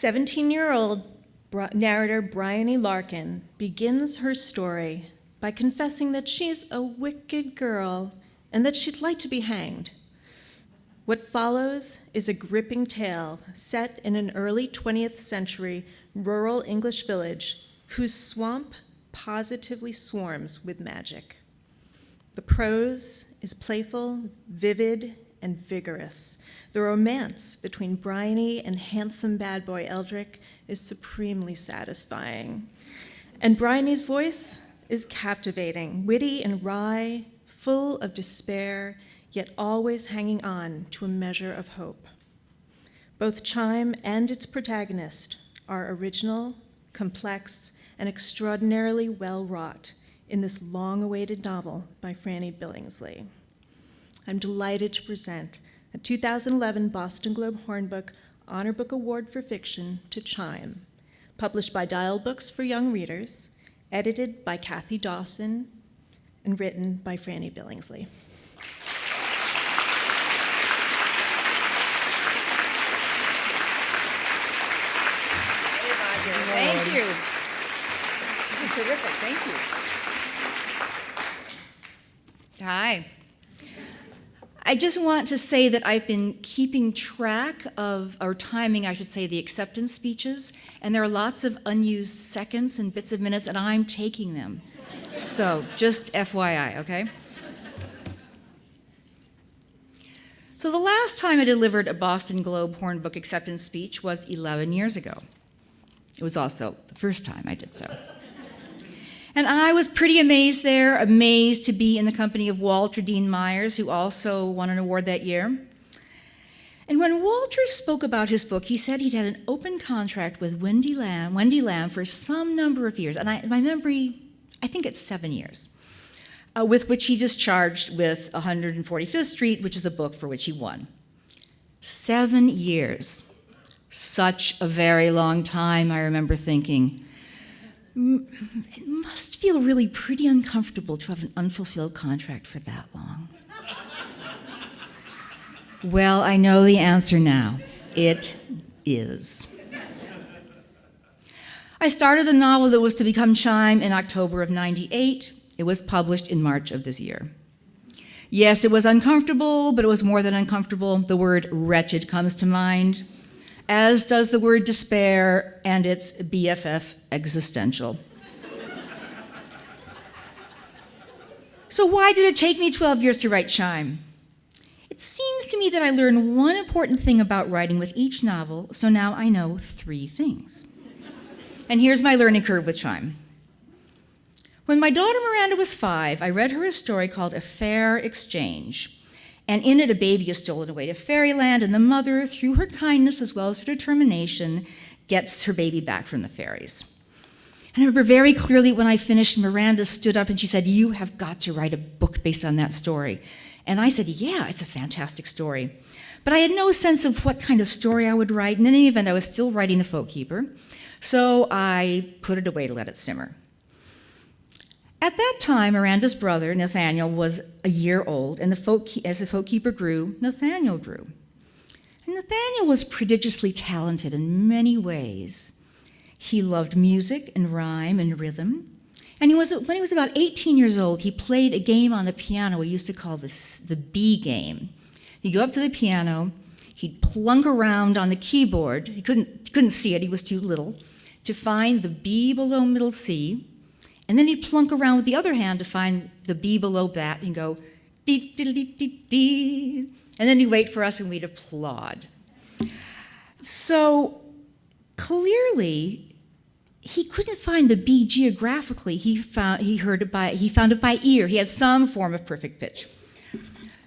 17-year-old narrator Bryony Larkin begins her story by confessing that she's a wicked girl and that she'd like to be hanged. What follows is a gripping tale set in an early 20th century rural English village whose swamp positively swarms with magic. The prose is playful, vivid, and vigorous. The romance between Bryony and handsome bad boy Eldrick is supremely satisfying. And Bryony's voice is captivating, witty and wry, full of despair, yet always hanging on to a measure of hope. Both Chime and its protagonist are original, complex, and extraordinarily well-wrought in this long-awaited novel by Franny Billingsley. I'm delighted to present a 2011 Boston Globe Hornbook Honor Book Award for Fiction to Chime, published by Dial Books for Young Readers, edited by Kathy Dawson, and written by Franny Billingsley. Thank you. This is terrific. Thank you. Hi. I just want to say that I've been keeping track of, or timing, I should say, the acceptance speeches, and there are lots of unused seconds and bits of minutes, and I'm taking them. So, just FYI, okay? So the last time I delivered a Boston Globe Hornbook acceptance speech was 11 years ago. It was also the first time I did so. And I was pretty amazed to be in the company of Walter Dean Myers, who also won an award that year. And when Walter spoke about his book, he said he'd had an open contract with Wendy Lamb for some number of years. And my memory, I think it's 7 years, with which he discharged with 145th Street, which is the book for which he won. 7 years. Such a very long time, I remember thinking. It must feel really pretty uncomfortable to have an unfulfilled contract for that long. Well, I know the answer now. It is. I started the novel that was to become Chime in October of '98. It was published in March of this year. Yes, it was uncomfortable, but it was more than uncomfortable. The word wretched comes to mind, as does the word despair and its BFF, existential. So why did it take me 12 years to write Chime? It seems to me that I learned one important thing about writing with each novel, so now I know 3 things. And here's my learning curve with Chime. When my daughter Miranda was 5, I read her a story called A Fair Exchange. And in it, a baby is stolen away to fairyland, and the mother, through her kindness as well as her determination, gets her baby back from the fairies. And I remember very clearly when I finished, Miranda stood up and she said, "You have got to write a book based on that story." And I said, "Yeah, it's a fantastic story." But I had no sense of what kind of story I would write, and in any event, I was still writing The Folk Keeper, so I put it away to let it simmer. At that time, Miranda's brother, Nathaniel, was a year old, and as the Folk Keeper grew, Nathaniel grew. And Nathaniel was prodigiously talented in many ways. He loved music and rhyme and rhythm. And when he was about 18 years old, he played a game on the piano we used to call the B game. He'd go up to the piano, he'd plunk around on the keyboard, he couldn't see it, he was too little, to find the B below middle C, and then he'd plunk around with the other hand to find the B below that and go dee dee dee dee dee, and then he'd wait for us and we'd applaud. So clearly, he couldn't find the B geographically. He found it by ear. He had some form of perfect pitch.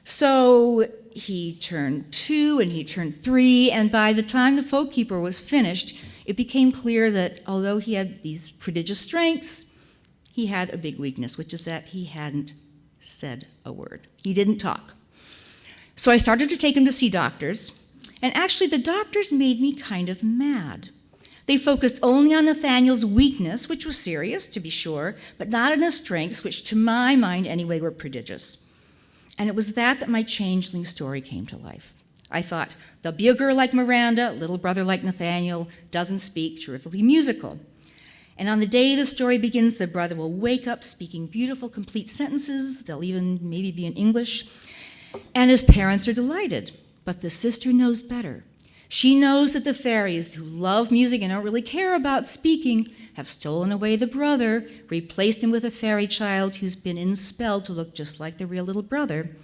So he turned 2 and he turned 3, and by the time The Folk Keeper was finished, it became clear that although he had these prodigious strengths, he had a big weakness, which is that he hadn't said a word. He didn't talk. So I started to take him to see doctors, and actually the doctors made me kind of mad. They focused only on Nathaniel's weakness, which was serious, to be sure, but not on his strengths, which to my mind anyway were prodigious. And it was that my changeling story came to life. I thought, there'll be a girl like Miranda, little brother like Nathaniel, doesn't speak, terrifically musical. And on the day the story begins, the brother will wake up speaking beautiful, complete sentences. They'll even maybe be in English. And his parents are delighted. But the sister knows better. She knows that the fairies, who love music and don't really care about speaking, have stolen away the brother, replaced him with a fairy child who's been enspelled to look just like the real little brother.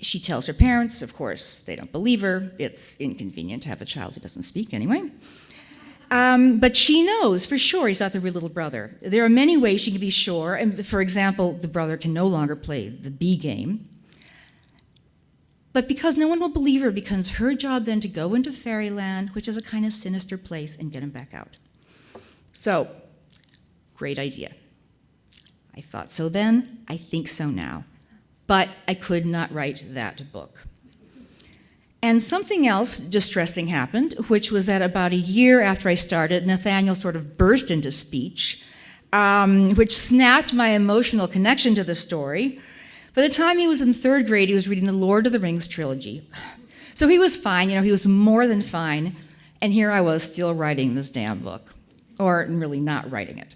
She tells her parents, of course, they don't believe her. It's inconvenient to have a child who doesn't speak anyway. But she knows for sure he's not the real little brother. There are many ways she can be sure. And for example, the brother can no longer play the B game. But because no one will believe her, it becomes her job then to go into fairyland, which is a kind of sinister place, and get him back out. So, great idea. I thought so then, I think so now. But I could not write that book. And something else distressing happened, which was that about a year after I started, Nathaniel sort of burst into speech, which snapped my emotional connection to the story. By the time he was in third grade, he was reading the Lord of the Rings trilogy. So he was fine, he was more than fine, and here I was still writing this damn book, or really not writing it.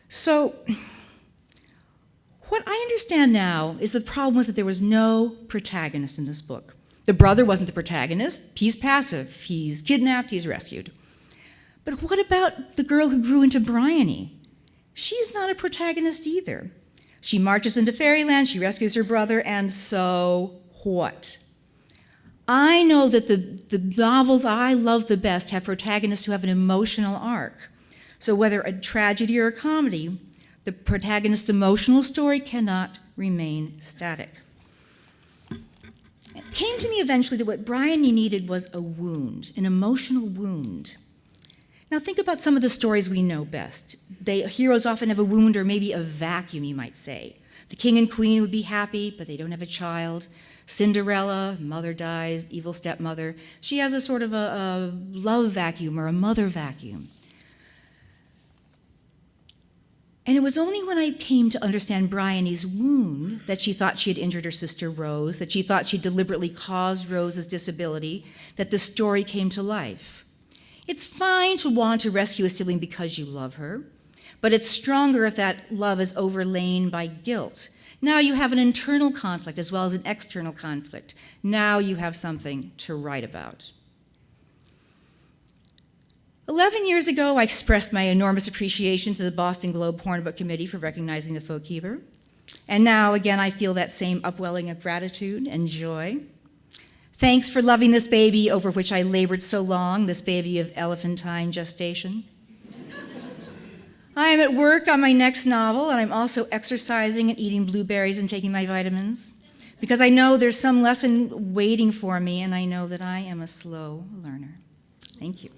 So what I understand now is the problem was that there was no protagonist in this book. The brother wasn't the protagonist. He's passive. He's kidnapped. He's rescued. But what about the girl who grew into Bryony? She's not a protagonist either. She marches into fairyland. She rescues her brother. And so what? I know that the novels I love the best have protagonists who have an emotional arc. So whether a tragedy or a comedy, the protagonist's emotional story cannot remain static. It came to me eventually that what Bryony needed was a wound, an emotional wound. Now think about some of the stories we know best. Heroes often have a wound or maybe a vacuum, you might say. The king and queen would be happy, but they don't have a child. Cinderella, mother dies, evil stepmother. She has a sort of a love vacuum or a mother vacuum. And it was only when I came to understand Bryony's wound that she thought she had injured her sister Rose, that she thought she deliberately caused Rose's disability, that the story came to life. It's fine to want to rescue a sibling because you love her, but it's stronger if that love is overlain by guilt. Now you have an internal conflict as well as an external conflict. Now you have something to write about. 11 years ago, I expressed my enormous appreciation to the Boston Globe Horn Book Committee for recognizing The Folkkeeper. And now, again, I feel that same upwelling of gratitude and joy. Thanks for loving this baby over which I labored so long, this baby of elephantine gestation. I am at work on my next novel, and I'm also exercising and eating blueberries and taking my vitamins, because I know there's some lesson waiting for me, and I know that I am a slow learner. Thank you.